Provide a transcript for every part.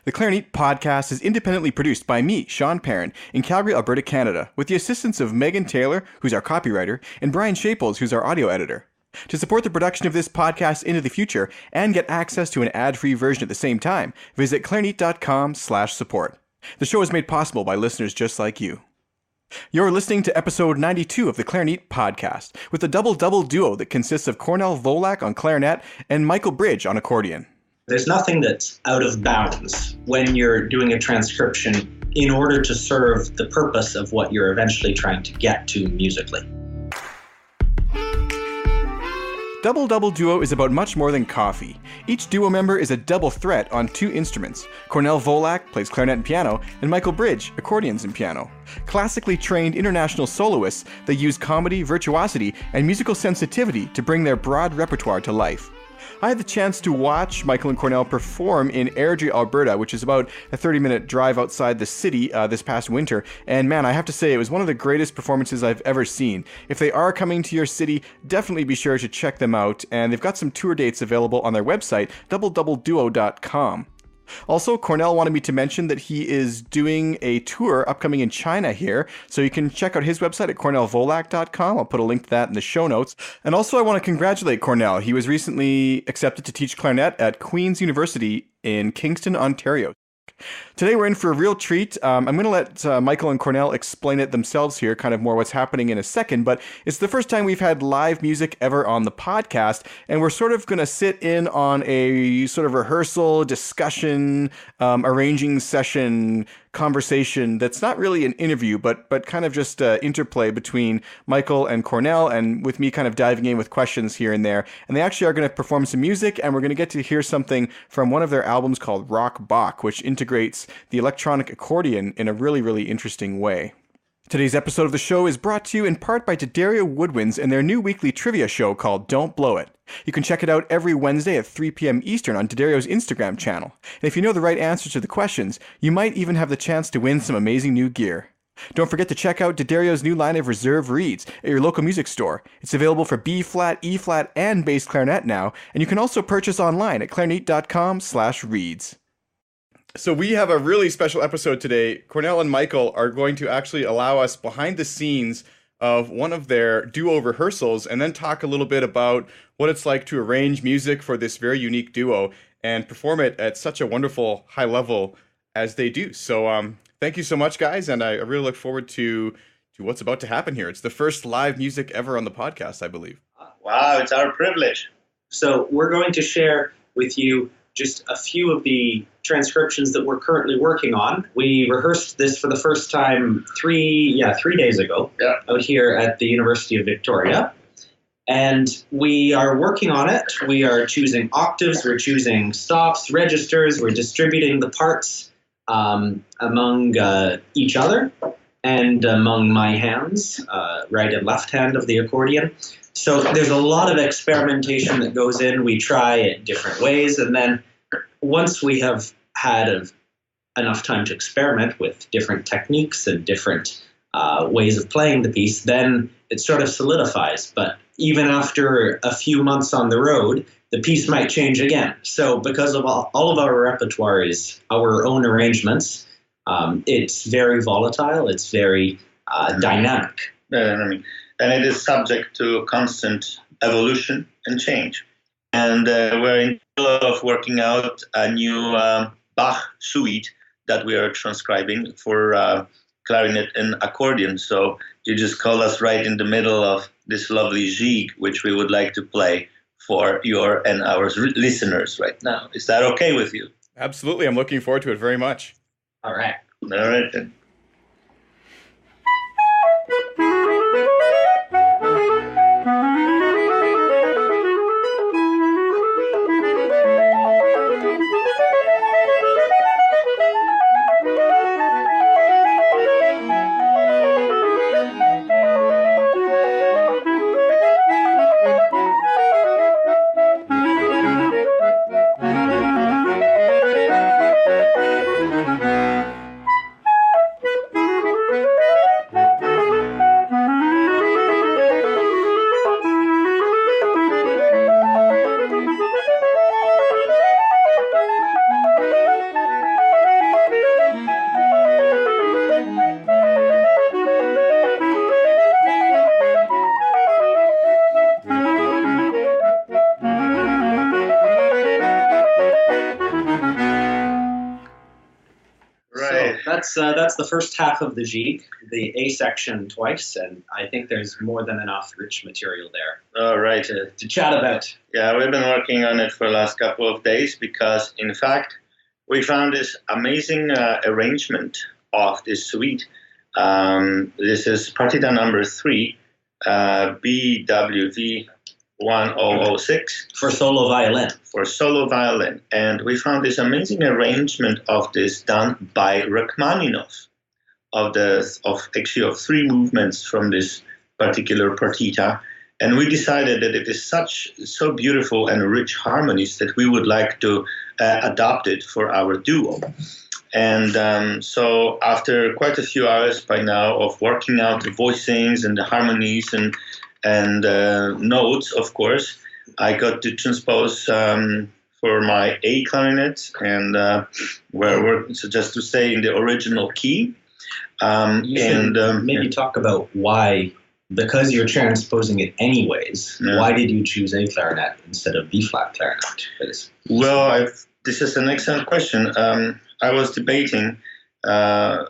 The Clarinet podcast is independently produced by me, Sean Perrin, in Calgary, Alberta, Canada, with the assistance of Megan Taylor, who's our copywriter, and Brian Shaples, who's our audio editor. To support the production of this podcast into the future and get access to an ad-free version at the same time, visit clarinet.com/support. The show is made possible by listeners just like you. You're listening to episode 92 of the Clarinet podcast, with a double-double duo that consists of Kornel Wolak on clarinet and Michael Bridge on accordion. There's nothing that's out of bounds when you're doing a transcription in order to serve the purpose of what you're eventually trying to get to musically. Double-Double Duo is about much more than coffee. Each duo member is a double threat on two instruments. Kornel Wolak plays clarinet and piano, and Michael Bridge, accordions and piano. Classically trained international soloists, they use comedy, virtuosity, and musical sensitivity to bring their broad repertoire to life. I had the chance to watch Michael and Kornel perform in Airdrie, Alberta, which is about a 30-minute drive outside the city this past winter, and man, I have to say it was one of the greatest performances I've ever seen. If they are coming to your city, definitely be sure to check them out, and they've got some tour dates available on their website, doubledoubleduo.com. Also, Kornel wanted me to mention that he is doing a tour upcoming in China here, so you can check out his website at kornelvolak.com. I'll put a link to that in the show notes. And also, I want to congratulate Kornel. He was recently accepted to teach clarinet at Queen's University in Kingston, Ontario. Today we're in for a real treat. I'm going to let Michael and Kornel explain it themselves here, kind of more what's happening in a second, but it's the first time we've had live music ever on the podcast, and we're sort of going to sit in on a sort of rehearsal, discussion, arranging session, conversation that's not really an interview, but kind of just interplay between Michael and Kornel, and with me kind of diving in with questions here and there. And they actually are going to perform some music, and we're going to get to hear something from one of their albums called Rock Bach, which integrates the electronic accordion in a really, really interesting way. Today's episode of the show is brought to you in part by D'Addario Woodwinds and their new weekly trivia show called Don't Blow It. You can check it out every Wednesday at 3 p.m. Eastern on D'Addario's Instagram channel. And if you know the right answers to the questions, you might even have the chance to win some amazing new gear. Don't forget to check out D'Addario's new line of reserve reeds at your local music store. It's available for B-flat, E-flat, and bass clarinet now, and you can also purchase online at clarinet.com/reeds. So we have a really special episode today. Kornel and Michael are going to actually allow us behind the scenes of one of their duo rehearsals and then talk a little bit about what it's like to arrange music for this very unique duo and perform it at such a wonderful high level as they do. So thank you so much, guys, and I really look forward to what's about to happen here. It's the first live music ever on the podcast, I believe. Wow, it's our privilege. So we're going to share with you just a few of the transcriptions that we're currently working on. We rehearsed this for the first time 3 days ago out here at the University of Victoria. And we are working on it. We are choosing octaves, we're choosing stops, registers, we're distributing the parts among each other and among my hands, right and left hand of the accordion. So there's a lot of experimentation that goes in. We try it different ways, and then once we have had enough time to experiment with different techniques and different ways of playing the piece, then it sort of solidifies. But even after a few months on the road, the piece might change again. So because of all of our repertoire is our own arrangements, it's very volatile, it's very dynamic. And it is subject to constant evolution and change. And we're in the middle of working out a new Bach suite that we are transcribing for clarinet and accordion. So you just call us right in the middle of this lovely jig, which we would like to play for your and our listeners right now. Is that okay with you? Absolutely. I'm looking forward to it very much. All right. All right, then. That's the first half of the jig, the A section twice, and I think there's more than enough rich material there. All right. To chat about. Yeah, we've been working on it for the last couple of days because, in fact, we found this amazing arrangement of this suite. This is partita number 3, BWV 1006. For solo violin. For solo violin. And we found this amazing arrangement of this done by Rachmaninoff of 3 movements from this particular partita. And we decided that it is so beautiful and rich harmonies that we would like to adopt it for our duo. And so after quite a few hours by now of working out the voicings and the harmonies and notes, of course, I got to transpose for my A clarinet, and so just to say in the original key. Maybe talk about why, because you're transposing it anyways, why did you choose A clarinet instead of B flat clarinet for this? Well, this is an excellent question. I was debating on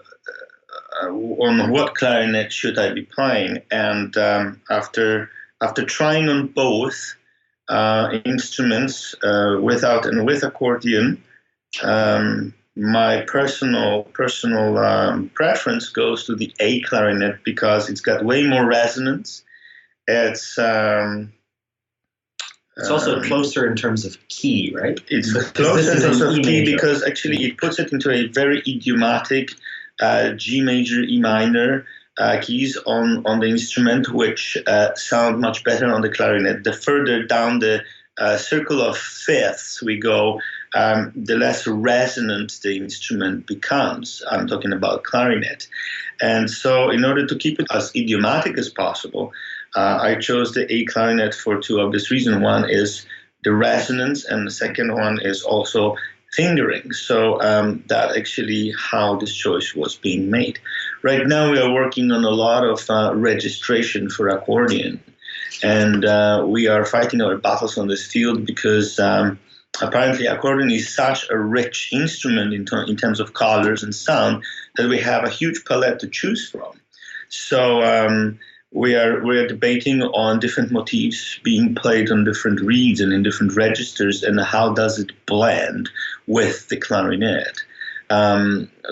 what clarinet should I be playing, and after trying on both instruments, without and with accordion, my personal preference goes to the A clarinet because it's got way more resonance. It's also closer in terms of key, right? It's closer in terms of key because actually it puts it into a very idiomatic G major, E minor keys on the instrument, which sound much better on the clarinet. The further down the circle of fifths we go, the less resonant the instrument becomes. I'm talking about clarinet. And so in order to keep it as idiomatic as possible, I chose the A clarinet for 2 obvious reasons. One is the resonance, and the second one is also fingering. So that actually how this choice was being made. Right now we are working on a lot of registration for accordion, and we are fighting our battles on this field because apparently accordion is such a rich instrument in terms of colors and sound that we have a huge palette to choose from. So we are debating on different motifs being played on different reeds and in different registers, and how does it blend with the clarinet.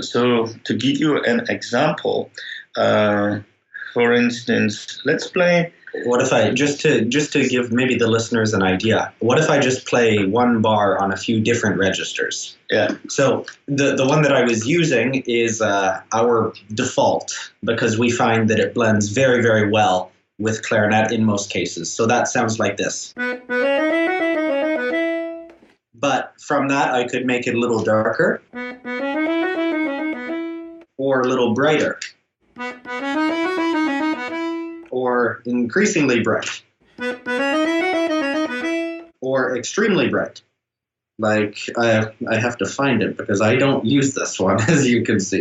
So to give you an example, for instance, let's play. What if I just to give maybe the listeners an idea? What if I just play one bar on a few different registers? Yeah. So the one that I was using is our default, because we find that it blends very, very well with clarinet in most cases. So that sounds like this. But from that, I could make it a little darker or a little brighter, or increasingly bright, or extremely bright. Like, I have to find it because I don't use this one, as you can see.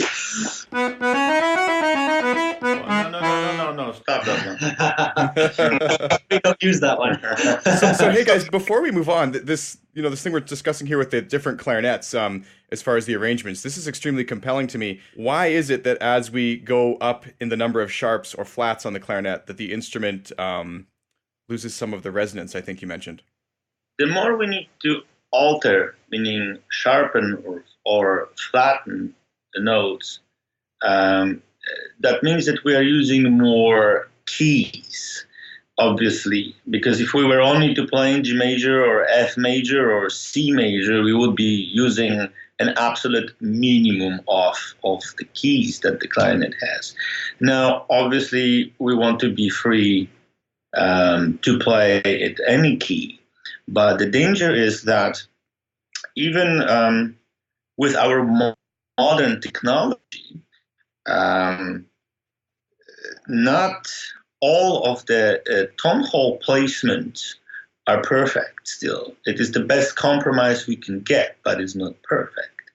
No, stop that one. We don't use that one. So hey guys, before we move on, this thing we're discussing here with the different clarinets, as far as the arrangements, this is extremely compelling to me. Why is it that as we go up in the number of sharps or flats on the clarinet, that the instrument loses some of the resonance, I think you mentioned? The more we need to alter, meaning sharpen or flatten the notes, that means that we are using more keys, obviously, because if we were only to play in G major or F major or C major, we would be using an absolute minimum of the keys that the clarinet has. Now, obviously, we want to be free to play at any key, but the danger is that even with our modern technology, not all of the tone hole placements are perfect still. It is the best compromise we can get, but it's not perfect.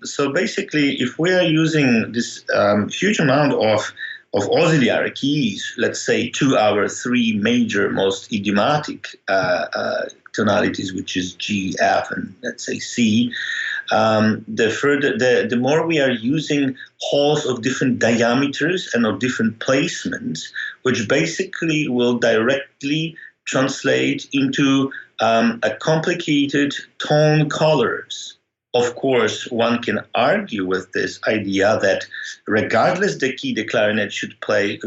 So basically, if we are using this huge amount of auxiliary keys, let's say 2 our 3 major most idiomatic tonalities, which is G, F, and let's say C, The more we are using holes of different diameters and of different placements, which basically will directly translate into a complicated tone colors. Of course, one can argue with this idea that regardless the key, the clarinet should play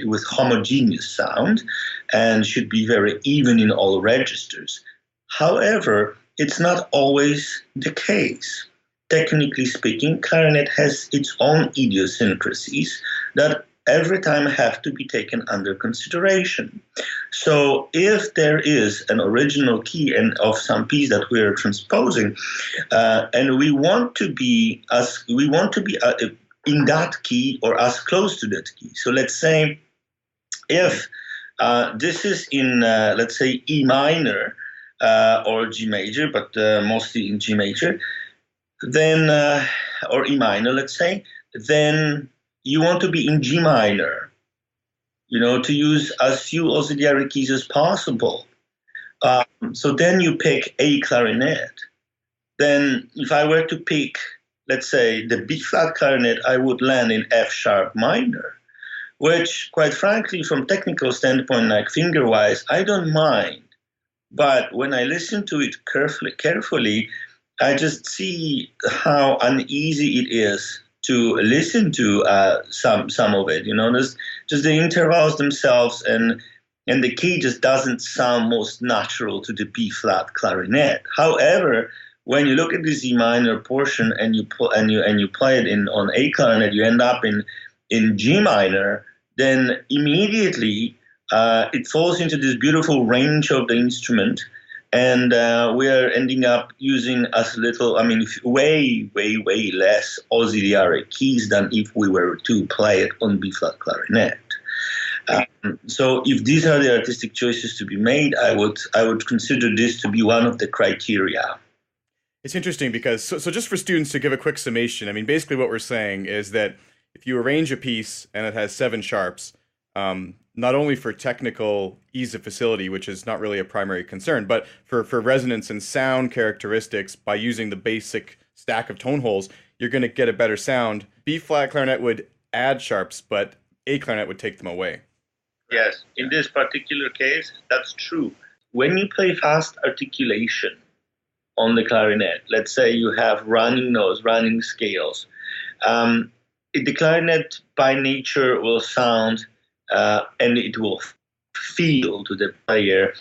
with homogeneous sound and should be very even in all registers. However, it's not always the case. Technically speaking, clarinet has its own idiosyncrasies that every time have to be taken under consideration. So if there is an original key and of some piece that we are transposing, and we want to be in that key or as close to that key. So let's say if this is in let's say E minor or G major, but mostly in G major, then or E minor, let's say, then you want to be in G minor, to use as few auxiliary keys as possible. So then you pick A clarinet. Then if I were to pick, let's say, the B flat clarinet, I would land in F sharp minor, which, quite frankly, from technical standpoint, like finger-wise, I don't mind. But when I listen to it carefully, I just see how uneasy it is to listen to some of it. There's just the intervals themselves, and the key just doesn't sound most natural to the B flat clarinet. However, when you look at the Z minor portion and you play it on A clarinet, you end up in G minor. Then immediately it falls into this beautiful range of the instrument. And we are ending up using way, way, way less auxiliary keys than if we were to play it on B flat clarinet. So if these are the artistic choices to be made, I would consider this to be one of the criteria. It's interesting because, so just for students to give a quick summation, basically what we're saying is that if you arrange a piece and it has 7 sharps, not only for technical ease of facility, which is not really a primary concern, but for resonance and sound characteristics, by using the basic stack of tone holes, you're going to get a better sound. B flat clarinet would add sharps, but A clarinet would take them away. Yes, in this particular case, that's true. When you play fast articulation on the clarinet, let's say you have running notes, running scales, the clarinet by nature will sound and it will feel to the player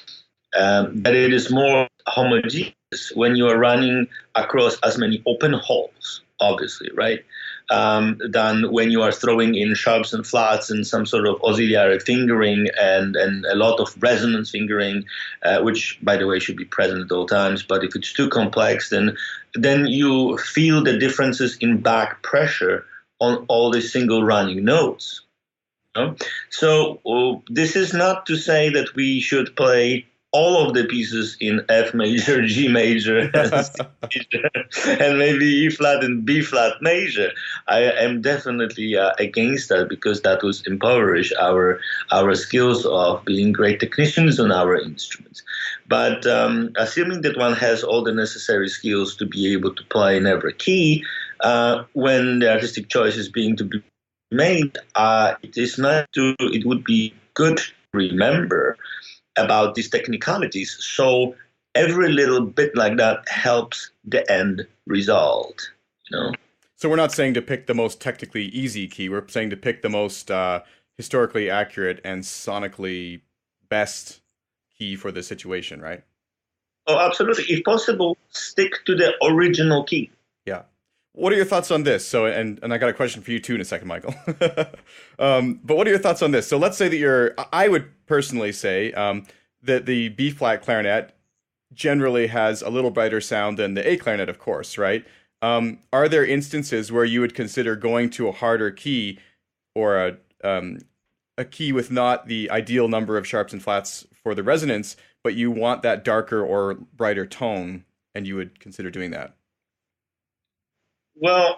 that it is more homogeneous when you are running across as many open holes, obviously, right? Than when you are throwing in sharps and flats and some sort of auxiliary fingering and a lot of resonance fingering, which, by the way, should be present at all times. But if it's too complex, then you feel the differences in back pressure on all the single running notes. So this is not to say that we should play all of the pieces in F major, G major, and C major, and maybe E flat and B flat major. I am definitely against that, because that would impoverish our skills of being great technicians on our instruments. But assuming that one has all the necessary skills to be able to play in every key, when the artistic choice is being to be made, it would be good to remember about these technicalities. So every little bit like that helps the end result. So we're not saying to pick the most technically easy key. We're saying to pick the most historically accurate and sonically best key for the situation, right? Oh, absolutely. If possible, stick to the original key. Yeah. What are your thoughts on this? So, and I got a question for you too in a second, Michael. But what are your thoughts on this? So let's say that I would personally say that the B flat clarinet generally has a little brighter sound than the A clarinet, of course, right? Are there instances where you would consider going to a harder key, or a key with not the ideal number of sharps and flats for the resonance, but you want that darker or brighter tone, and you would consider doing that? Well,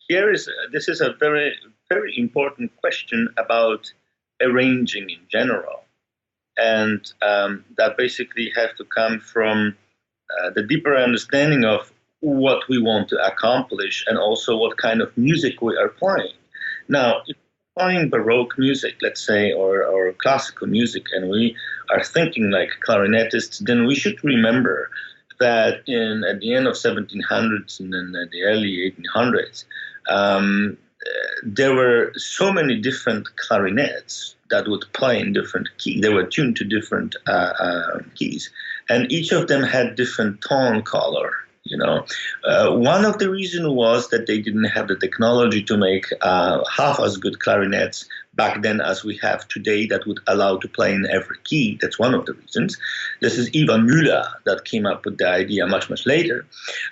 this is a very, very important question about arranging in general. And that basically has to come from the deeper understanding of what we want to accomplish and also what kind of music we are playing. Now, if we're playing Baroque music, let's say, or classical music, and we are thinking like clarinetists, then we should remember that at the end of 1700s and then at the early 1800s, there were so many different clarinets that would play in different keys. They were tuned to different keys, and each of them had different tone color. One of the reasons was that they didn't have the technology to make half as good clarinets back then as we have today that would allow to play in every key. That's one of the reasons. This is Ivan Müller that came up with the idea much, much later.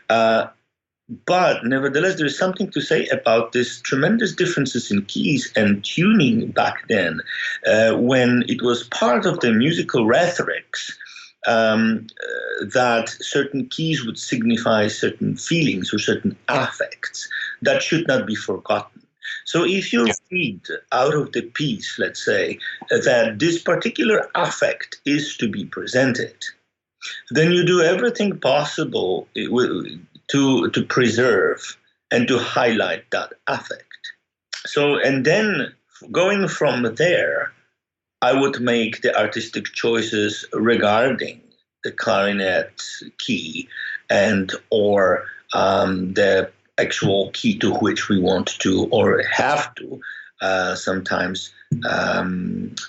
But nevertheless, there is something to say about these tremendous differences in keys and tuning back then, when it was part of the musical rhetorics that certain keys would signify certain feelings or certain affects that should not be forgotten. So if you read out of the piece, let's say, that this particular affect is to be presented, then you do everything possible to preserve and to highlight that affect. So, and then going from there, I would make the artistic choices regarding the clarinet key and or the actual key to which we want to or have to sometimes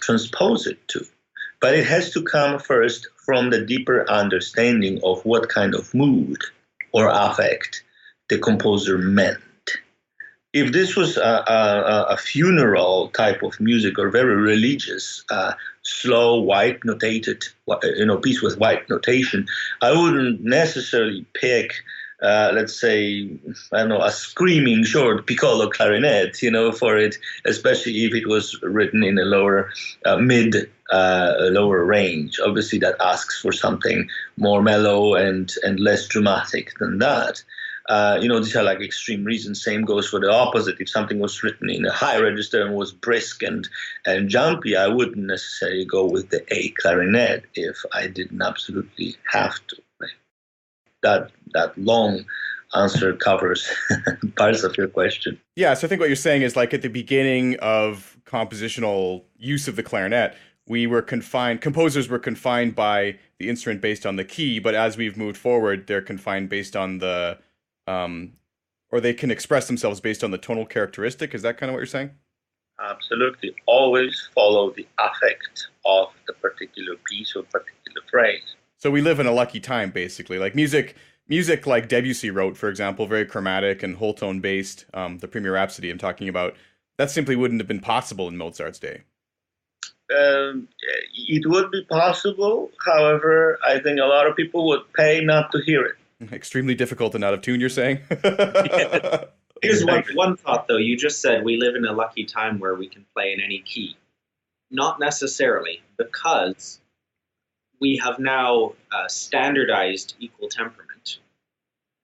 transpose it to. But it has to come first from the deeper understanding of what kind of mood or affect the composer meant. If this was a funeral type of music or very religious, slow, white notated, piece with white notation, I wouldn't necessarily pick, let's say, a screaming short piccolo clarinet, for it, especially if it was written in a lower, lower range. Obviously, that asks for something more mellow and less dramatic than that. These are like extreme reasons. Same goes for the opposite. If something was written in a high register and was brisk and jumpy, I wouldn't necessarily go with the A clarinet if I didn't absolutely have to. Right? That long answer covers parts of your question. Yeah, so I think what you're saying is like at the beginning of compositional use of the clarinet, composers were confined by the instrument based on the key, but as we've moved forward, they're confined based on the or they can express themselves based on the tonal characteristic. Is that kind of what you're saying? Absolutely. Always follow the affect of the particular piece or particular phrase. So we live in a lucky time, basically. Like music like Debussy wrote, for example, very chromatic and whole tone based. The Premier Rhapsody I'm talking about, that simply wouldn't have been possible in Mozart's day. It would be possible. However, I think a lot of people would pay not to hear it. Extremely difficult and out of tune, you're saying? Here's one thought, though. You just said we live in a lucky time where we can play in any key. Not necessarily, because we have now standardized equal temperament,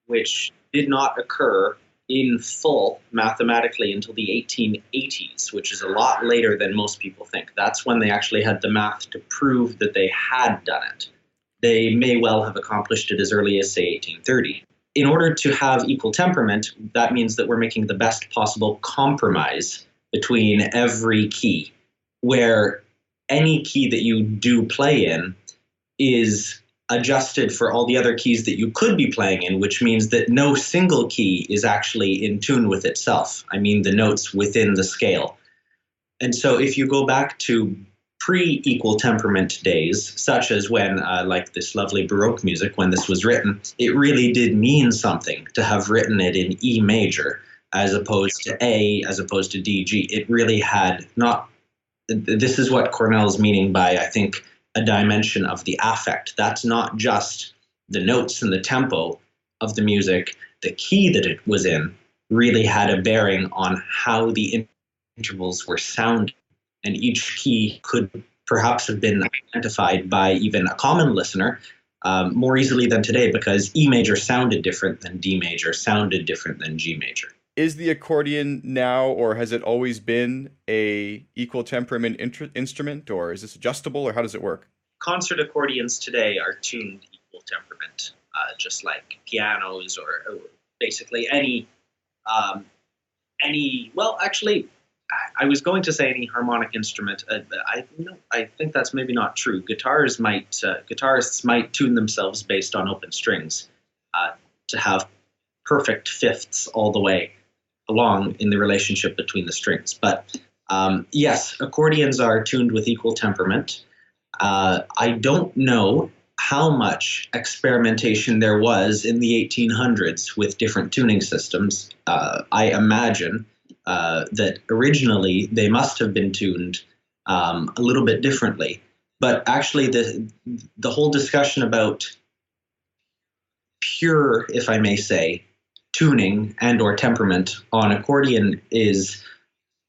which did not occur in full mathematically until the 1880s, which is a lot later than most people think. That's when they actually had the math to prove that they had done it. They may well have accomplished it as early as, say, 1830. In order to have equal temperament, that means that we're making the best possible compromise between every key, where any key that you do play in is adjusted for all the other keys that you could be playing in, which means that no single key is actually in tune with itself. I mean, the notes within the scale. And so if you go back to pre-equal temperament days, such as when, like this lovely Baroque music, when this was written, it really did mean something to have written it in E major as opposed to A, as opposed to D, G. It really had not, this is what Kornel's meaning by, I think, a dimension of the affect. That's not just the notes and the tempo of the music. The key that it was in really had a bearing on how the intervals were sounded. And each key could perhaps have been identified by even a common listener more easily than today, because E major sounded different than D major, sounded different than G major. Is the accordion now, or has it always been, a equal temperament instrument, or is this adjustable, or how does it work? Concert accordions today are tuned equal temperament. just like pianos or basically well, actually, I was going to say any harmonic instrument. I think that's maybe not true. Guitarists might tune themselves based on open strings to have perfect fifths all the way along in the relationship between the strings. But yes, accordions are tuned with equal temperament. I don't know how much experimentation there was in the 1800s with different tuning systems. I imagine that originally they must have been tuned a little bit differently. But actually, the whole discussion about pure, if I may say, tuning and or temperament on accordion is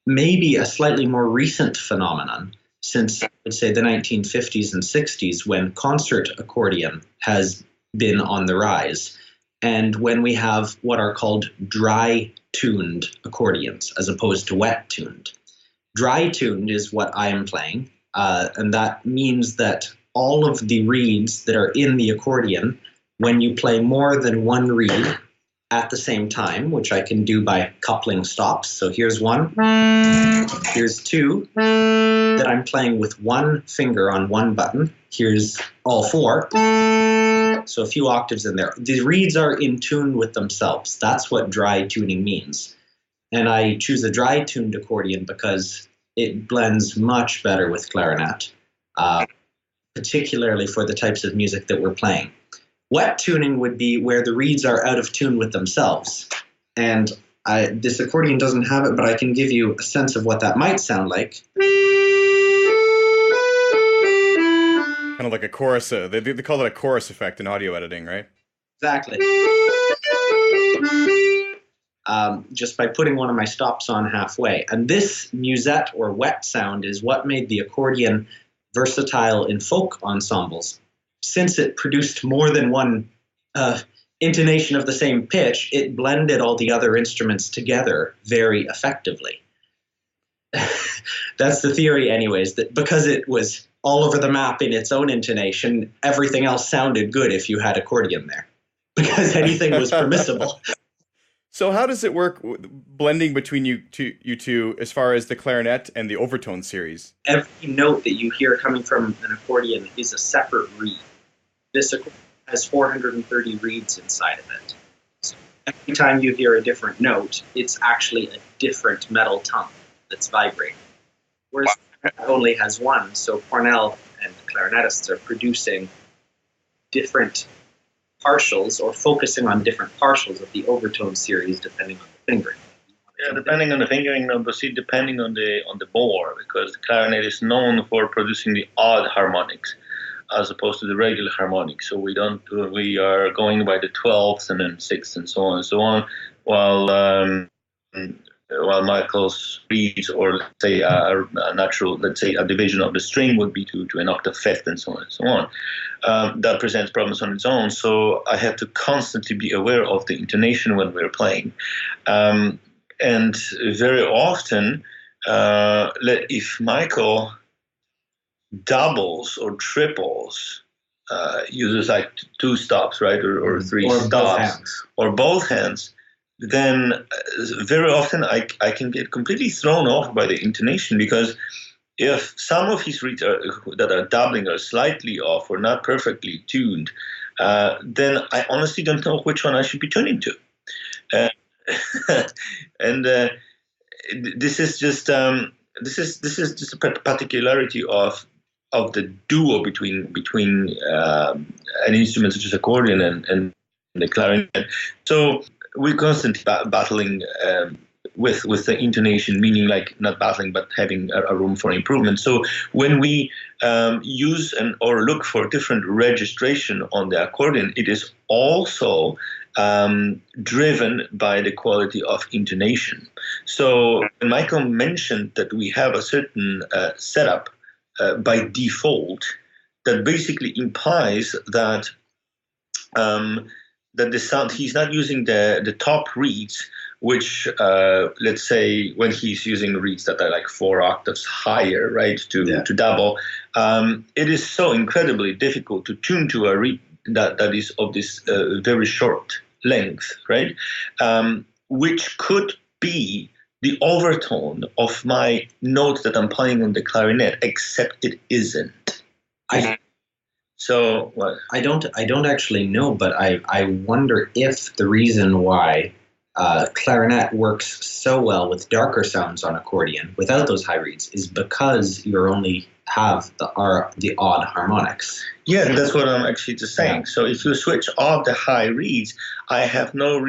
maybe a slightly more recent phenomenon, since I would say the 1950s and 60s, when concert accordion has been on the rise, and when we have what are called dry-tuned accordions as opposed to wet-tuned. Dry-tuned is what I am playing, and that means that all of the reeds that are in the accordion, when you play more than one reed at the same time, which I can do by coupling stops. So here's one, here's two, that I'm playing with one finger on one button. Here's all four, so a few octaves in there. The reeds are in tune with themselves. That's what dry tuning means. And I choose a dry tuned accordion because it blends much better with clarinet, particularly for the types of music that we're playing. Wet tuning would be where the reeds are out of tune with themselves. And this accordion doesn't have it, but I can give you a sense of what that might sound like. Kind of like a chorus. They call it a chorus effect in audio editing, right? Exactly. Just by putting one of my stops on halfway. And this musette or wet sound is what made the accordion versatile in folk ensembles. Since it produced more than one intonation of the same pitch, it blended all the other instruments together very effectively. That's the theory anyways, that because it was all over the map in its own intonation, everything else sounded good if you had accordion there, because anything was permissible. So how does it work blending between you two as far as the clarinet and the overtone series? Every note that you hear coming from an accordion is a separate reed. This accordion has 430 reeds inside of it. So every time you hear a different note, it's actually a different metal tongue that's vibrating. Whereas it only has one, so Kornel and clarinetists are producing different partials or focusing on different partials of the overtone series depending on the fingering. Yeah, depending on the fingering, obviously depending on the bore, because the clarinet is known for producing the odd harmonics as opposed to the regular harmonics. So we are going by the 12th and then 6th and so on and so on, while Michael's reeds, or let's say a natural, let's say a division of the string would be to an octave fifth and so on and so on. That presents problems on its own. So I have to constantly be aware of the intonation when we're playing. And very often, if Michael doubles or triples, uses like two stops, right, or three stops, or both hands, then very often I can get completely thrown off by the intonation, because if some of his reeds that are doubling are slightly off or not perfectly tuned, then I honestly don't know which one I should be tuning to. And this is just a particularity of the duo between an instrument such as accordion and the clarinet. So we're constantly battling with the intonation, meaning like not battling but having a room for improvement. So when we use or look for different registration on the accordion, it is also driven by the quality of intonation. So when Michael mentioned that we have a certain setup by default, that basically implies that that the sound, he's not using the top reeds, which let's say when he's using reeds that are like 4 octaves higher, right, to double, it is so incredibly difficult to tune to a reed that is of this very short length, right? Which could be the overtone of my note that I'm playing on the clarinet, except it isn't. So what? I don't actually know, but I wonder if the reason why clarinet works so well with darker sounds on accordion without those high reeds is because you only have the odd harmonics. Yeah, that's what I'm actually just saying. Yeah. So if you switch off the high reeds, I have no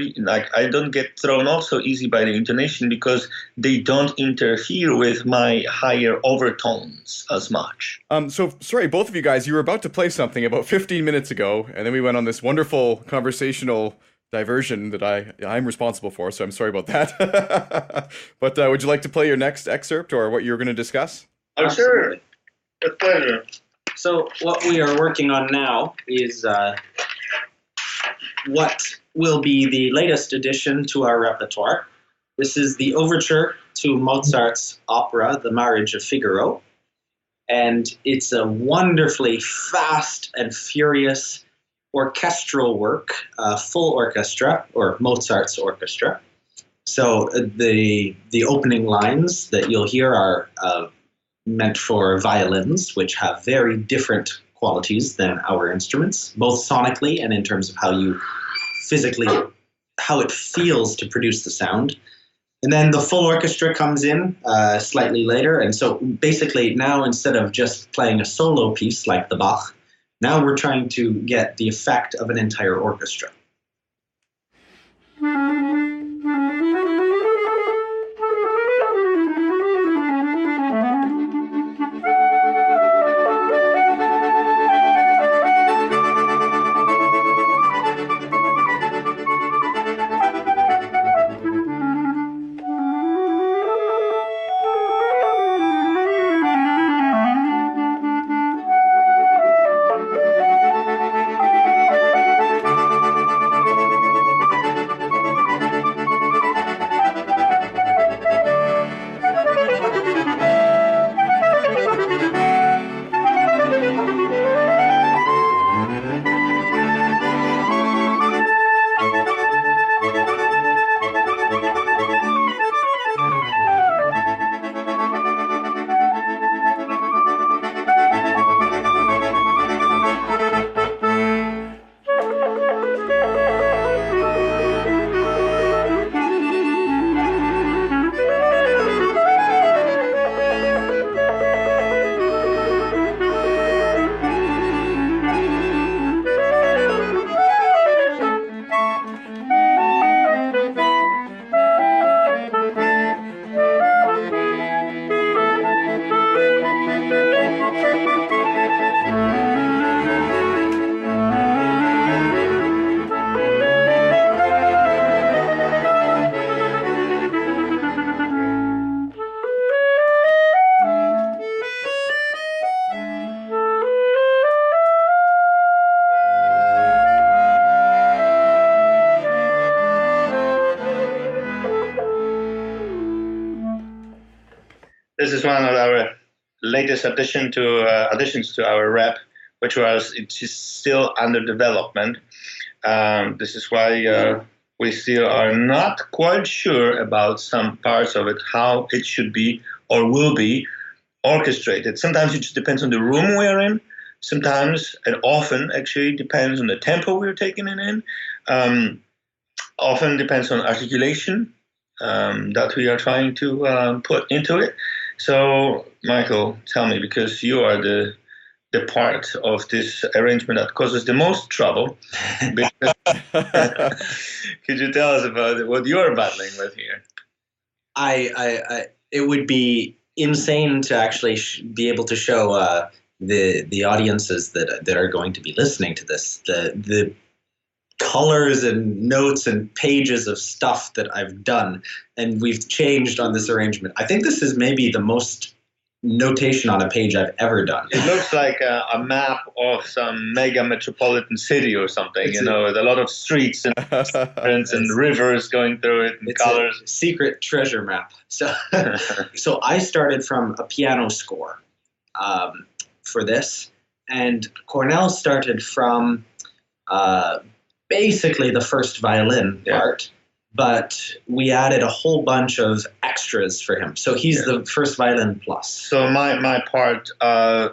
I don't get thrown off so easy by the intonation because they don't interfere with my higher overtones as much. So sorry, both of you guys, you were about to play something about 15 minutes ago, and then we went on this wonderful conversational diversion that I'm responsible for, so I'm sorry about that. But would you like to play your next excerpt or what you're going to discuss? Oh, sure. With pleasure. So what we are working on now is what will be the latest addition to our repertoire. This is the overture to Mozart's opera, The Marriage of Figaro. And it's a wonderfully fast and furious orchestral work, full orchestra, or Mozart's orchestra. So the opening lines that you'll hear are meant for violins, which have very different qualities than our instruments, both sonically and in terms of how it feels to produce the sound. And then the full orchestra comes in slightly later. And so basically now, instead of just playing a solo piece like the Bach, now we're trying to get the effect of an entire orchestra. This is one of our latest additions to our rep, which is still under development. This is why we still are not quite sure about some parts of it, how it should be or will be orchestrated. Sometimes it just depends on the room we're in. Sometimes, and often actually, depends on the tempo we're taking it in. Often depends on articulation that we are trying to put into it. So, Michael, tell me, because you are the part of this arrangement that causes the most trouble. Could you tell us about what you're battling with here? It would be insane to actually be able to show the audiences that are going to be listening to this the colors and notes and pages of stuff that I've done and we've changed on this arrangement. I think this is maybe the most notation on a page I've ever done. It looks like a map of some mega metropolitan city or something, with a lot of streets and and rivers going through it and colors. A secret treasure map. So, so I started from a piano score for this, and Kornel started from basically the first violin part, but we added a whole bunch of extras for him. So he's the first violin plus. So my part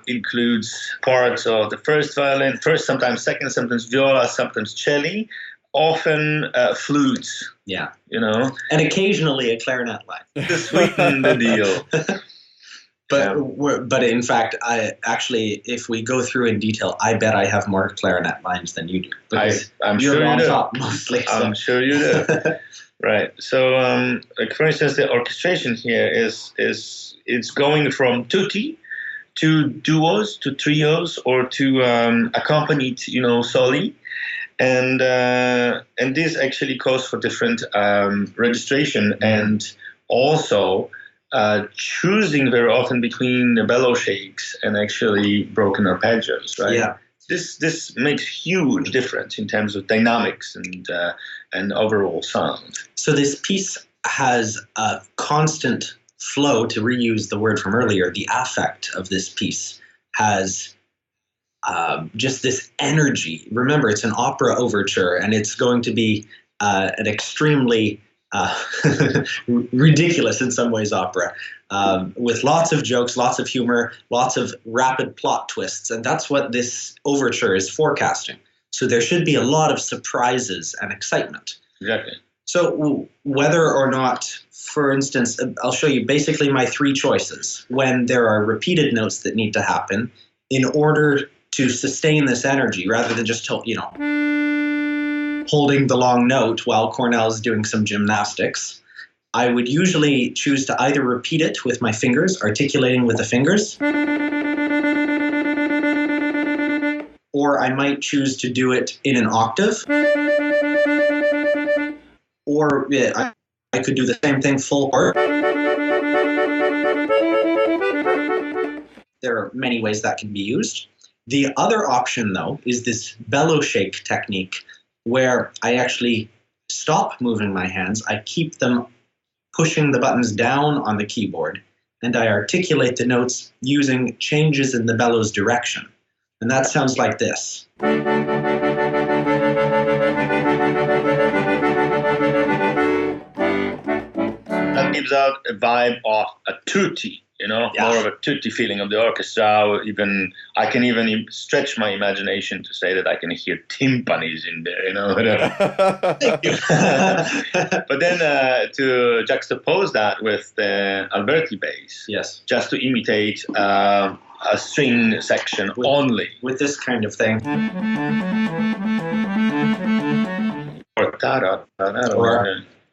includes parts of the first violin, first, sometimes second, sometimes viola, sometimes cello, often flutes. Yeah. You know? And occasionally a clarinet line. To sweeten the deal. But in fact, if we go through in detail, I bet I have more clarinet lines than you do. I'm you're sure on you do. top mostly. So. I'm sure you do. Right. So, like for instance, the orchestration here it's going from tutti to duos, to trios, or to accompanied, soli, and this actually calls for different registration and also. Choosing very often between the bellow shakes and actually broken arpeggios, right? Yeah. This makes huge difference in terms of dynamics and overall sound. So this piece has a constant flow, to reuse the word from earlier. The affect of this piece has just this energy. Remember, it's an opera overture, and it's going to be an extremely ridiculous in some ways opera, with lots of jokes, lots of humor, lots of rapid plot twists, and that's what this overture is forecasting. So there should be a lot of surprises and excitement. Exactly. So whether or not, for instance, I'll show you basically my three choices when there are repeated notes that need to happen in order to sustain this energy, rather than just holding the long note while Kornel is doing some gymnastics. I would usually choose to either repeat it with my fingers, articulating with the fingers, or I might choose to do it in an octave, or I could do the same thing full part. There are many ways that can be used. The other option, though, is this bellow shake technique, where I actually stop moving my hands. I keep them pushing the buttons down on the keyboard, and I articulate the notes using changes in the bellow's direction. And that sounds like this. That gives out a vibe of a tutti. More of a tutti feeling of the orchestra. I can even stretch my imagination to say that I can hear timpanis in there, But then to juxtapose that with the Alberti bass, just to imitate a string section only. With this kind of thing. Or there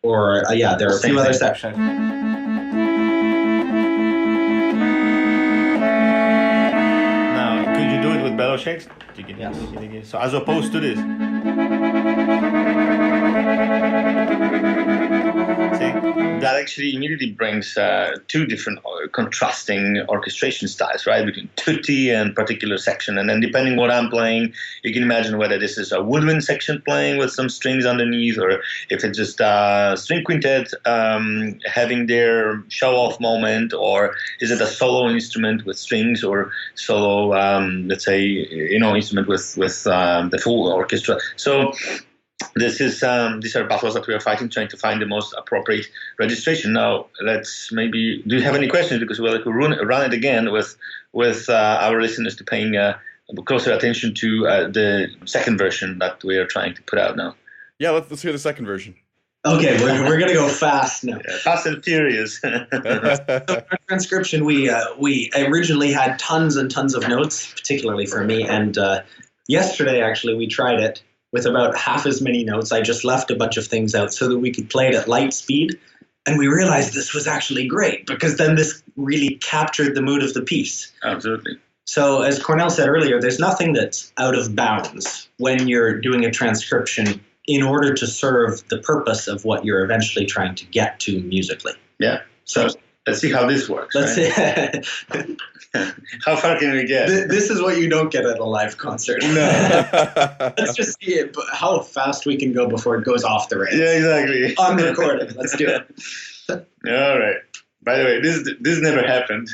are a few other sections. Bellow shakes? So as opposed to this. See? That actually immediately brings two different contrasting orchestration styles, right? Between tutti and particular section. And then depending what I'm playing, you can imagine whether this is a woodwind section playing with some strings underneath, or if it's just a string quintet having their show-off moment, or is it a solo instrument with strings, or solo, let's say, instrument with the full orchestra. So these are battles that we are fighting, trying to find the most appropriate registration. Now, do you have any questions? Because we'll run it again with our listeners to paying closer attention to the second version that we are trying to put out now. Yeah, let's hear the second version. Okay, we're gonna go fast now. Yeah, fast and furious. So our transcription, we originally had tons and tons of notes, particularly for me. And yesterday, actually, we tried it with about half as many notes. I just left a bunch of things out so that we could play it at light speed. And we realized this was actually great, because then this really captured the mood of the piece. Absolutely. So as Kornel said earlier, there's nothing that's out of bounds when you're doing a transcription in order to serve the purpose of what you're eventually trying to get to musically. Yeah. So let's see how this works. Let's see. How far can we get? This is what you don't get at a live concert. No. Let's just see how fast we can go before it goes off the rails. Yeah, exactly. On the recording. Let's do it. All right. By the way, this never happened.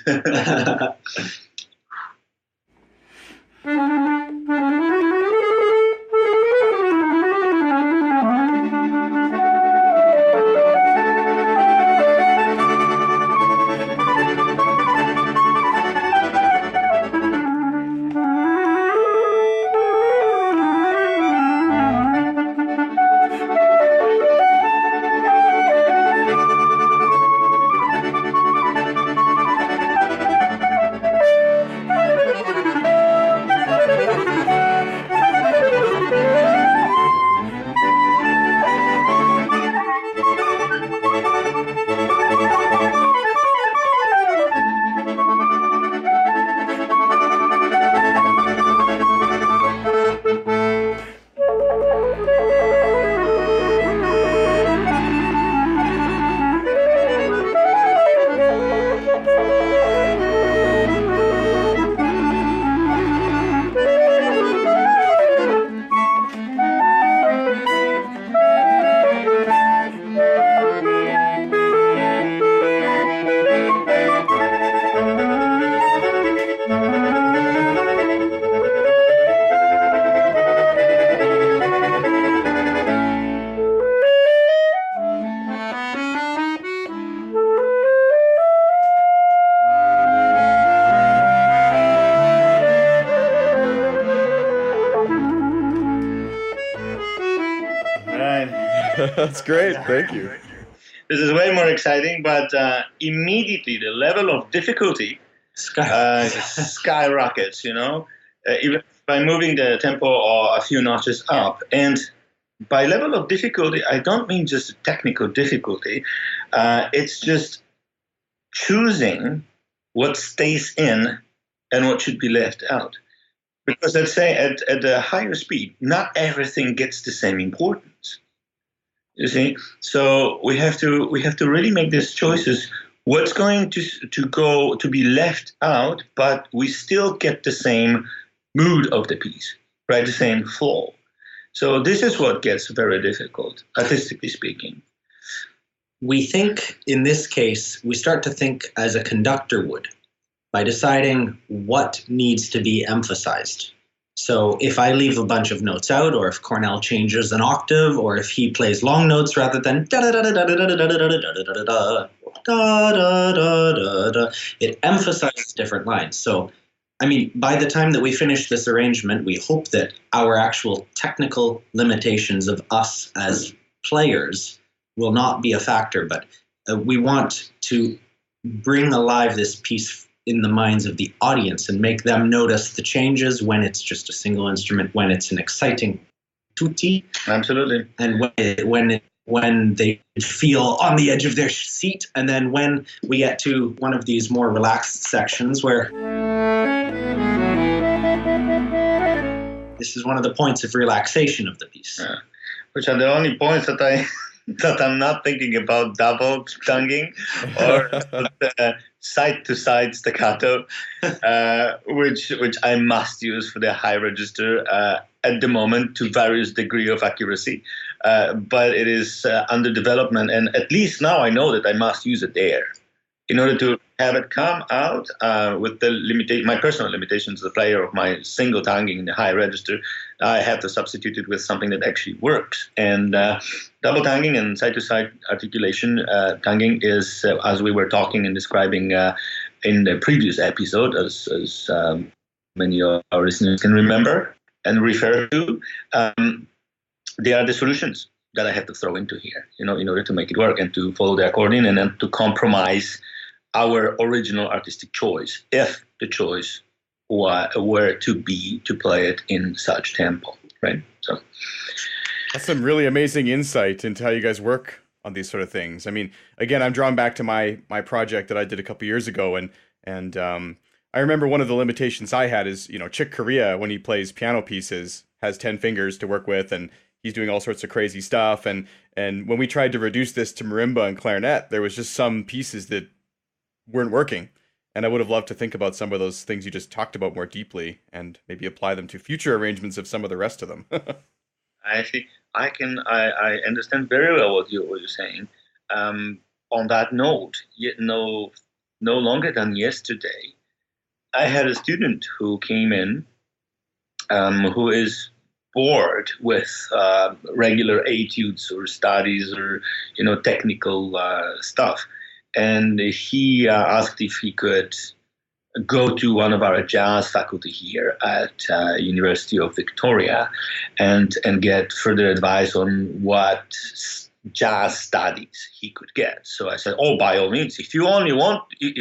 That's great. Thank you. This is way more exciting, but immediately the level of difficulty skyrockets, even by moving the tempo or a few notches up. And by level of difficulty, I don't mean just technical difficulty. It's just choosing what stays in and what should be left out. Because let's say at a higher speed, not everything gets the same importance. You see, so we have to really make these choices. What's going to be left out, but we still get the same mood of the piece, right? The same flow. So this is what gets very difficult, artistically speaking. We think, in this case, we start to think as a conductor would, by deciding what needs to be emphasized. So if I leave a bunch of notes out, or if Kornel changes an octave, or if he plays long notes rather than it emphasizes different lines. So, I mean, by the time that we finish this arrangement, we hope that our actual technical limitations of us as players will not be a factor, but we want to bring alive this piece in the minds of the audience and make them notice the changes when it's just a single instrument, when it's an exciting tutti. Absolutely. And when they feel on the edge of their seat, and then when we get to one of these more relaxed sections where this is one of the points of relaxation of the piece. Yeah. Which are the only points that I'm not thinking about double tonguing or side-to-side staccato, which I must use for the high register at the moment to various degree of accuracy. But it is under development, and at least now I know that I must use it there. In order to have it come out with my personal limitations as a player of my single tonguing in the high register, I have to substitute it with something that actually works. And double tonguing and side-to-side articulation tonguing is, as we were talking and describing in the previous episode, as many of our listeners can remember and refer to, they are the solutions that I have to throw into here, in order to make it work and to follow the accordion and then to compromise our original artistic choice, if the choice were to be to play it in such tempo, right? So that's some really amazing insight into how you guys work on these sort of things. I mean, again, I'm drawn back to my project that I did a couple years ago, and I remember one of the limitations I had is, Chick Corea, when he plays piano pieces, has 10 fingers to work with, and he's doing all sorts of crazy stuff. And when we tried to reduce this to marimba and clarinet, there was just some pieces that weren't working. And I would have loved to think about some of those things you just talked about more deeply and maybe apply them to future arrangements of some of the rest of them. Actually, I understand very well what you're saying. On that note, yet no longer than yesterday, I had a student who came in who is bored with regular etudes or studies or technical stuff. And he asked if he could go to one of our jazz faculty here at University of Victoria and get further advice on what jazz studies he could get. So I said, by all means, if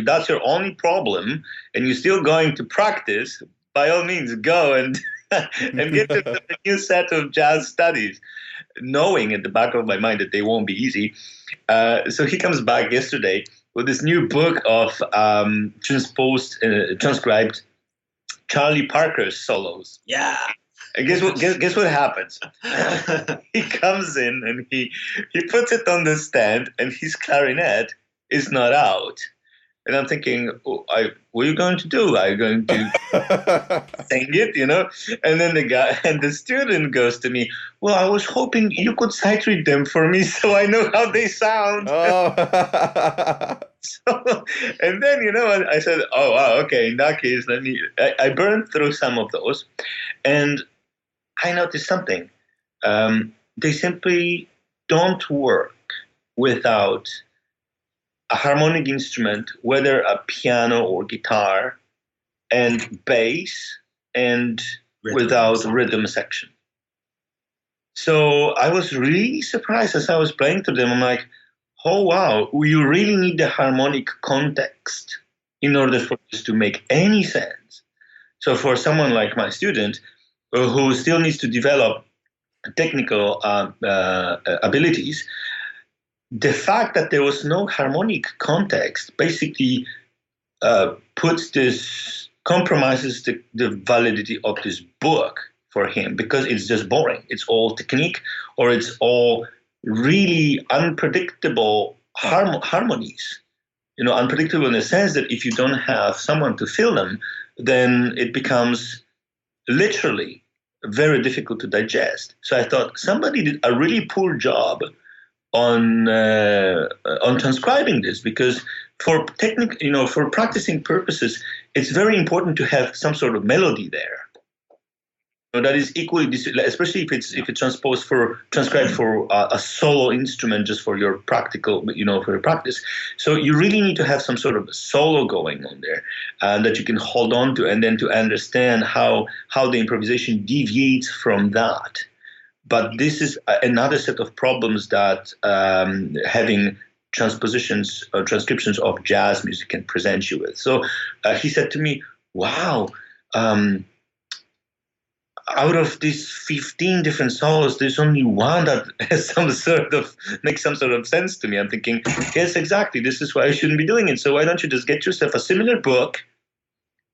that's your only problem and you're still going to practice, by all means, go and get a new set of jazz studies, knowing at the back of my mind that they won't be easy. So he comes back yesterday with this new book of transcribed Charlie Parker's solos. Yeah. And guess what happens? He comes in and he puts it on the stand, and his clarinet is not out. And I'm thinking, what are you going to do? Are you going to sing it, And then the student goes to me, well, I was hoping you could sight read them for me so I know how they sound. Oh. And then, I said, oh, wow, okay, in that case, I burned through some of those. And I noticed something. They simply don't work without a harmonic instrument, whether a piano or guitar, and bass, and without rhythm section. So I was really surprised as I was playing to them. I'm like, oh, wow, you really need the harmonic context in order for this to make any sense. So for someone like my student who still needs to develop technical abilities, the fact that there was no harmonic context basically compromises the validity of this book for him, because it's just boring. It's all technique, or it's all really unpredictable harmonies. Unpredictable in the sense that if you don't have someone to fill them, then it becomes literally very difficult to digest. So I thought somebody did a really poor job on transcribing this, because for for practicing purposes, it's very important to have some sort of melody there. That is equally, especially if it's transcribed for a solo instrument, just for your practical, for your practice. So you really need to have some sort of solo going on there that you can hold on to, and then to understand how the improvisation deviates from that. But this is another set of problems that having transpositions or transcriptions of jazz music can present you with. So he said to me, wow, out of these 15 different solos, there's only one that has makes some sort of sense to me. I'm thinking, yes, exactly. This is why I shouldn't be doing it. So why don't you just get yourself a similar book,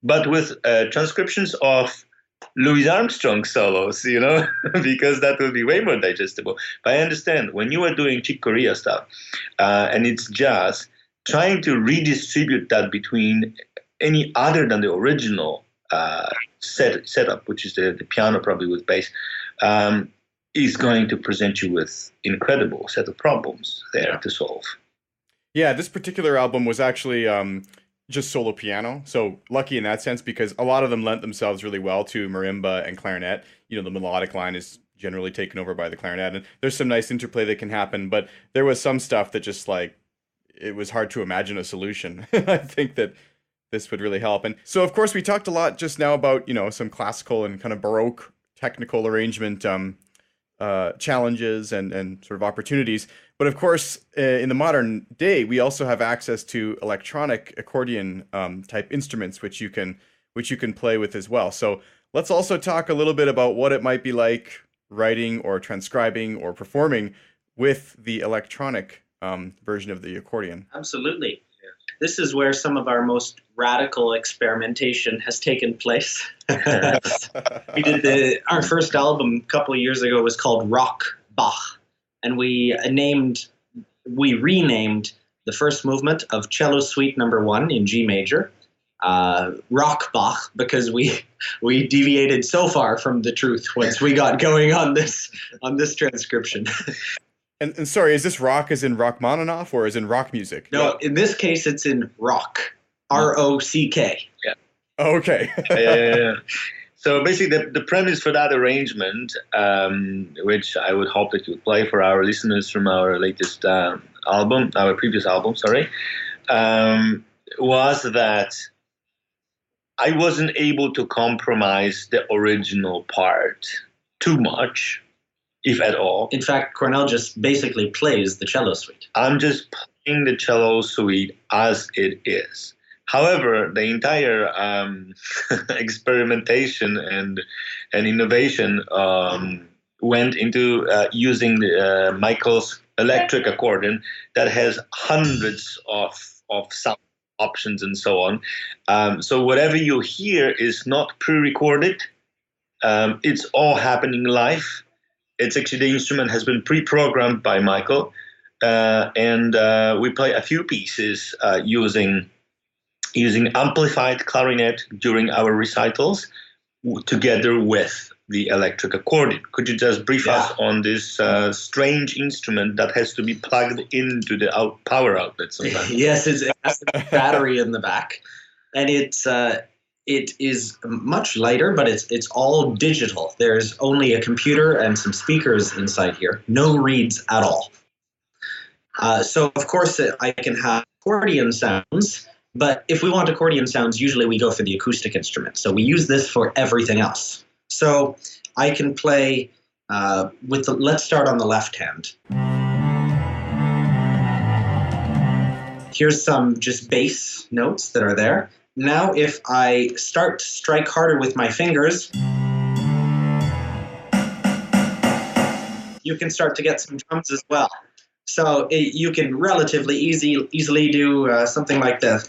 but with transcriptions of Louis Armstrong solos, because that will be way more digestible. But I understand when you are doing Chick Corea stuff and it's jazz, trying to redistribute that between any other than the original setup, which is the piano probably with bass, is going to present you with incredible set of problems there to solve. Yeah, this particular album was actually just solo piano, so lucky in that sense, because a lot of them lent themselves really well to marimba and clarinet. The melodic line is generally taken over by the clarinet, and there's some nice interplay that can happen, but there was some stuff that just it was hard to imagine a solution. I think that this would really help. And so, of course, we talked a lot just now about, some classical and kind of Baroque technical arrangement challenges and sort of opportunities. But of course, in the modern day, we also have access to electronic accordion type instruments, which you can play with as well. So let's also talk a little bit about what it might be like writing or transcribing or performing with the electronic version of the accordion. Absolutely. This is where some of our most radical experimentation has taken place. We did our first album a couple of years ago was called Rock Bach, and we renamed the first movement of Cello Suite Number 1 in G major Rock Bach, because we deviated so far from the truth once we got going on this transcription. And sorry, is this rock as in Rachmaninoff or as in rock music? No, in this case, it's in rock. R-O-C-K. Yeah. Oh, okay. Yeah. So basically, the premise for that arrangement, which I would hope that you would play for our listeners from our latest our previous album, was that I wasn't able to compromise the original part too much, if at all. In fact, Kornel just basically plays the cello suite. I'm just playing the cello suite as it is. However, the entire experimentation and innovation went into using Michael's electric accordion that has hundreds of sound options and so on. So whatever you hear is not pre-recorded. It's all happening live. It's actually, the instrument has been pre-programmed by Michael, and we play a few pieces using amplified clarinet during our recitals, together with the electric accordion. Could you just brief us on this strange instrument that has to be plugged into the power outlet sometimes? Yes, it has a battery in the back, and it is much lighter, but it's all digital. There's only a computer and some speakers inside here. No reeds at all. So, of course, I can have accordion sounds, but if we want accordion sounds, usually we go for the acoustic instrument. So we use this for everything else. So I can play Let's start on the left hand. Here's some just bass notes that are there. Now if I start to strike harder with my fingers, you can start to get some drums as well. So you can relatively easily do something like this.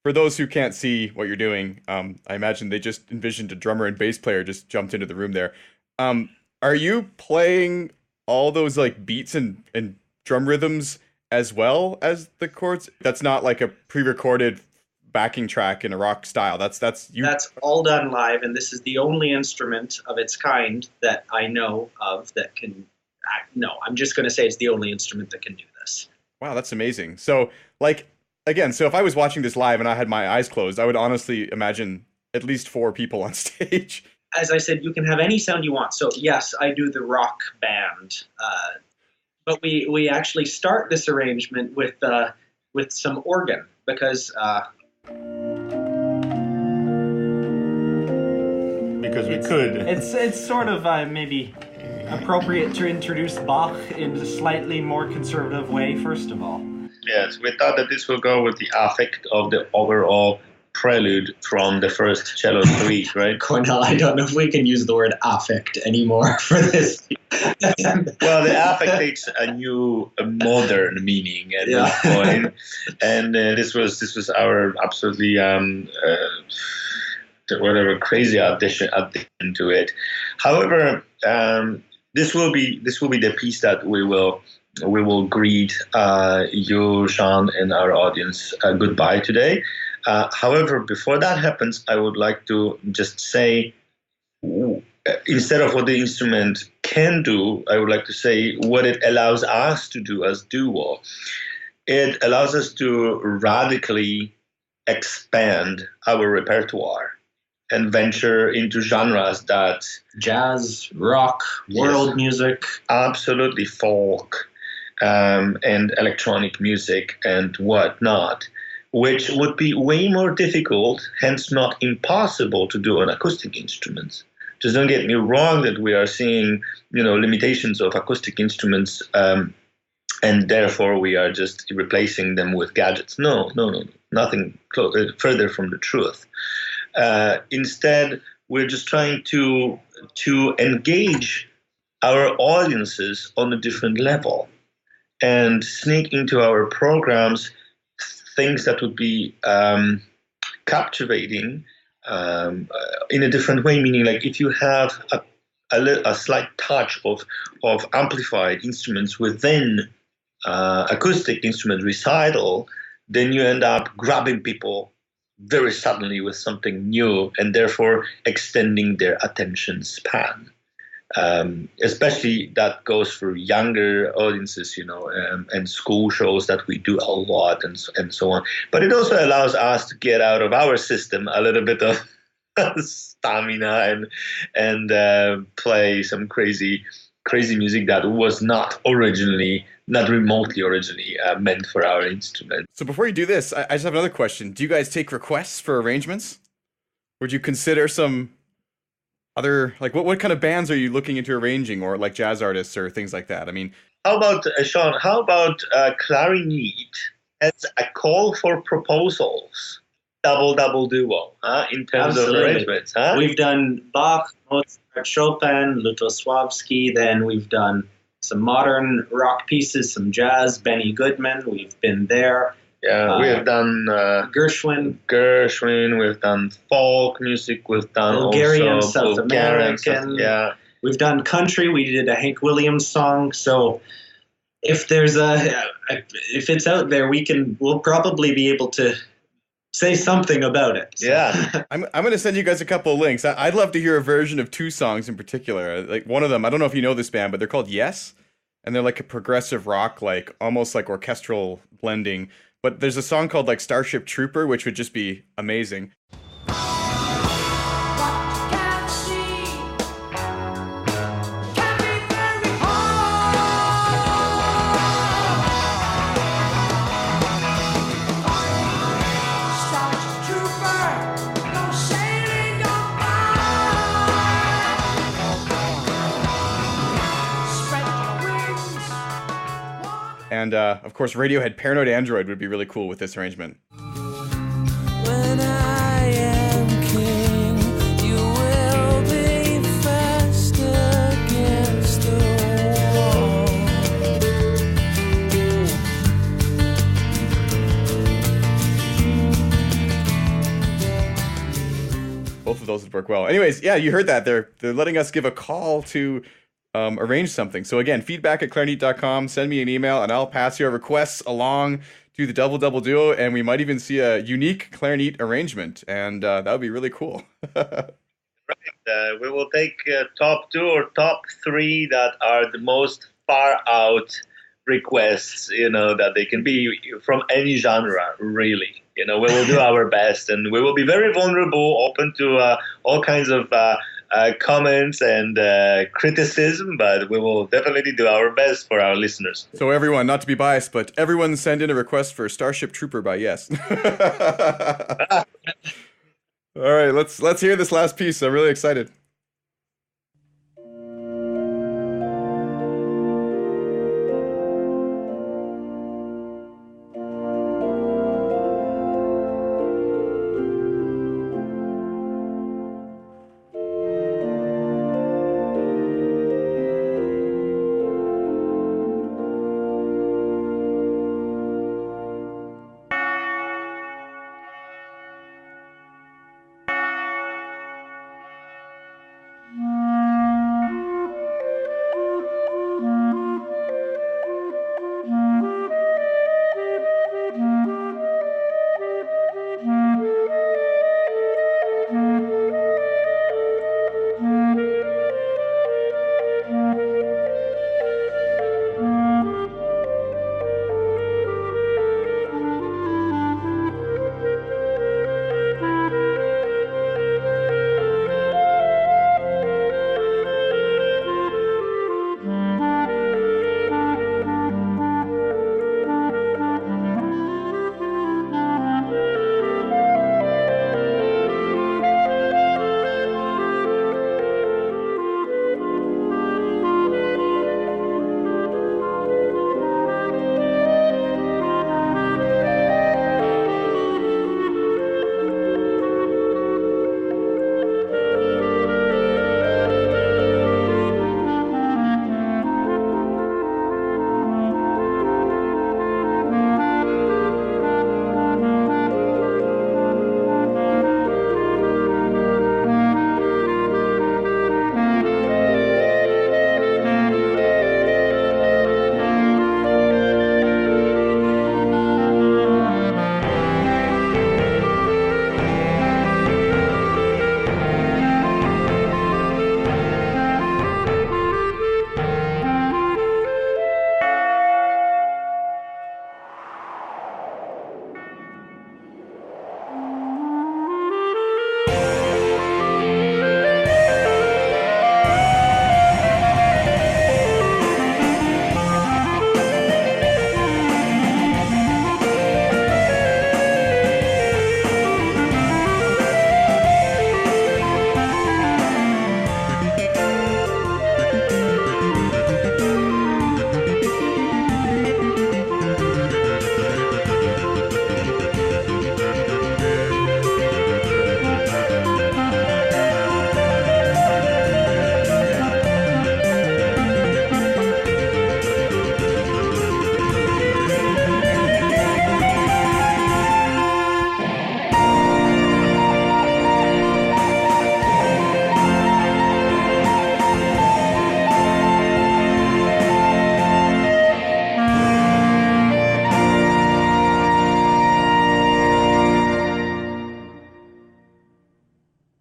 For those who can't see what you're doing, I imagine they just envisioned a drummer and bass player just jumped into the room there. Are you playing all those like beats and drum rhythms as well as the chords? That's not like a pre-recorded backing track in a rock style. That's you. That's all done live, and this is the only instrument of its kind that I know of that can act. No, I'm just going to say it's the only instrument that can do this. Wow, that's amazing. So like, again, so if I was watching this live and I had my eyes closed, I would honestly imagine at least 4 people on stage. As I said, you can have any sound you want. So yes, I do the rock band, but we actually start this arrangement with some organ because we could. It's sort of maybe appropriate to introduce Bach in a slightly more conservative way. First of all. Yes, we thought that this will go with the affect of the overall prelude from the first cello suite, right? Kornel, I don't know if we can use the word affect anymore for this. Well, the affect takes a new, modern meaning at this point, and this was our absolutely whatever crazy addition to it. However, this will be the piece that we will greet you, Sean, and our audience goodbye today. However, before that happens, I would like to just say, instead of what the instrument can do, I would like to say what it allows us to do as duo. It allows us to radically expand our repertoire and venture into genres that jazz, rock, world music, absolutely folk, and electronic music and whatnot, which would be way more difficult, hence not impossible, to do on acoustic instruments. Just don't get me wrong that we are seeing, limitations of acoustic instruments, and therefore we are just replacing them with gadgets. No, nothing further from the truth. Instead, we're just trying to engage our audiences on a different level and sneak into our programs things that would be captivating in a different way. Meaning, like if you have a slight touch of amplified instruments within acoustic instrument recital, then you end up grabbing people very suddenly with something new and therefore extending their attention span. Especially that goes for younger audiences, and school shows that we do a lot and so on. But it also allows us to get out of our system a little bit of stamina and play some crazy music that was not remotely originally meant for our instrument. So before you do this, I just have another question. Do you guys take requests for arrangements? Would you consider some other, like what kind of bands are you looking into arranging, or like jazz artists or things like that? I mean, how about Sean? How about Clarinet as a call for proposals? Double duo, in terms of arrangements. We've done Bach, Mozart, Chopin, Lutosławski. Then we've done some modern rock pieces, some jazz, Benny Goodman. We've been there. Yeah, we have done Gershwin. We've done folk music. We've done Bulgarian, also South American. Yeah, we've done country. We did a Hank Williams song. So if there's if it's out there, we'll probably be able to say something about it. So. Yeah. I'm going to send you guys a couple of links. I'd love to hear a version of 2 songs in particular. Like one of them, I don't know if you know this band, but they're called Yes, and they're like a progressive rock, like almost like orchestral blending. But there's a song called like Starship Trooper, which would just be amazing. And of course, Radiohead Paranoid Android would be really cool with this arrangement. When I am king, you will be fast against the wall. Both of those would work well. Anyways, yeah, you heard that. They're letting us give a call to arrange something. So again, feedback@clarinet.com. Send me an email, and I'll pass your requests along to the Double Double Duo, and we might even see a unique clarinet arrangement, and that would be really cool. Right. We will take top 2 or top 3 that are the most far out requests, that they can be from any genre, really. We will do our best, and we will be very vulnerable, open to all kinds of comments and criticism, but we will definitely do our best for our listeners. So everyone, not to be biased, but everyone send in a request for Starship Trooper by Yes. All right, let's hear this last piece. I'm really excited.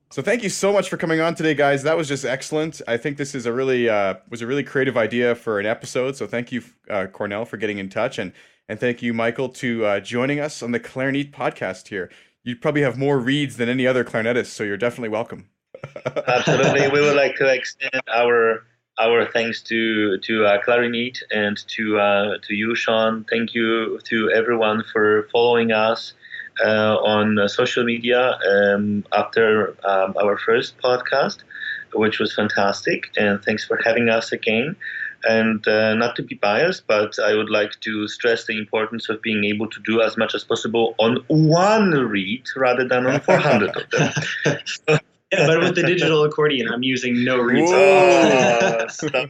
So thank you so much for coming on today, guys. That was just excellent. I think this is a really was a really creative idea for an episode. So thank you, Kornel, for getting in touch, and thank you, Michael, to joining us on the Clarinet podcast here. You probably have more reads than any other clarinetist, so you're definitely welcome. Absolutely, we would like to extend our thanks to Clarinet and to you, Sean. Thank you to everyone for following us on social media after our first podcast, which was fantastic. And thanks for having us again. And not to be biased, but I would like to stress the importance of being able to do as much as possible on one reed rather than on 400 of them. Yeah, but with the digital accordion, I'm using no reeds. Stop.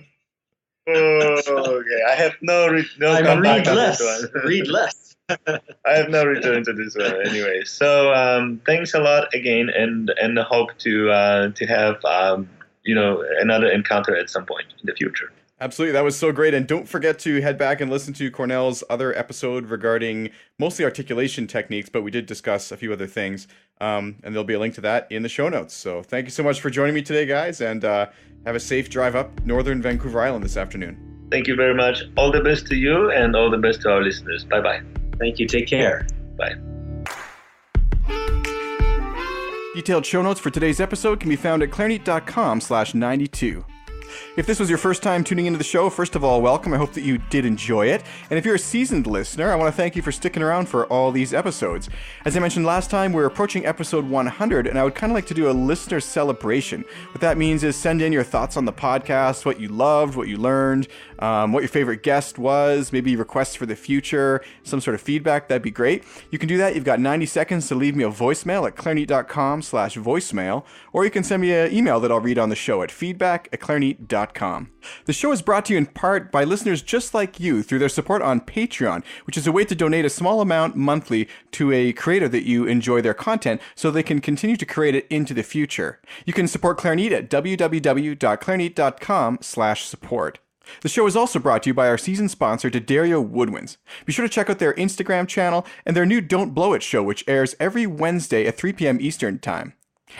Okay, I have no I'm comeback read on less. this one. Read less. I have no return to this one anyway. So thanks a lot again, and hope to have another encounter at some point in the future. Absolutely, that was so great. And don't forget to head back and listen to Kornel's other episode regarding mostly articulation techniques, but we did discuss a few other things. And there'll be a link to that in the show notes. So thank you so much for joining me today, guys, and have a safe drive up northern Vancouver Island this afternoon. Thank you very much. All the best to you, and all the best to our listeners. Bye-bye. Thank you. Take care. Bye. Detailed show notes for today's episode can be found at clarinet.com/92. If this was your first time tuning into the show, first of all, welcome. I hope that you did enjoy it. And if you're a seasoned listener, I want to thank you for sticking around for all these episodes. As I mentioned last time, we're approaching episode 100, and I would kind of like to do a listener celebration. What that means is send in your thoughts on the podcast, what you loved, what you learned, what your favorite guest was, maybe requests for the future, some sort of feedback. That'd be great. You can do that. You've got 90 seconds to leave me a voicemail at clarinet.com/voicemail, or you can send me an email that I'll read on the show at feedback@clarinet.com. The show is brought to you in part by listeners just like you through their support on Patreon, which is a way to donate a small amount monthly to a creator that you enjoy their content so they can continue to create it into the future. You can support Clarinet at www.clarinet.com/support. The show is also brought to you by our season sponsor, D'Addario Woodwinds. Be sure to check out their Instagram channel and their new Don't Blow It show, which airs every Wednesday at 3 p.m. Eastern Time.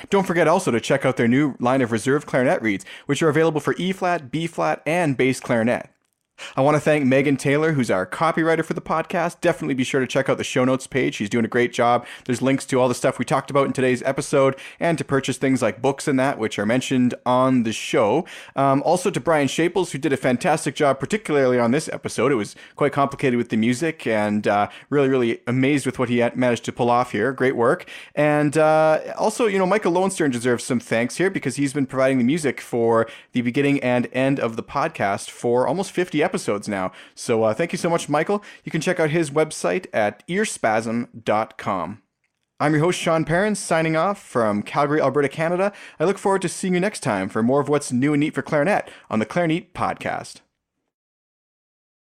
Don't forget also to check out their new line of reserve clarinet reeds, which are available for E-flat, B-flat, and bass clarinet. I want to thank Megan Taylor, who's our copywriter for the podcast. Definitely be sure to check out the show notes page. She's doing a great job. There's links to all the stuff we talked about in today's episode and to purchase things like books and that, which are mentioned on the show. Also to Brian Shaples, who did a fantastic job, particularly on this episode. It was quite complicated with the music and really, really amazed with what he had managed to pull off here. Great work. And also, Michael Lowenstern deserves some thanks here because he's been providing the music for the beginning and end of the podcast for almost 50 episodes now. So thank you so much, Michael. You can check out his website at earspasm.com. I'm your host, Sean Perrin, signing off from Calgary, Alberta, Canada. I look forward to seeing you next time for more of what's new and neat for clarinet on the Clarinet Podcast.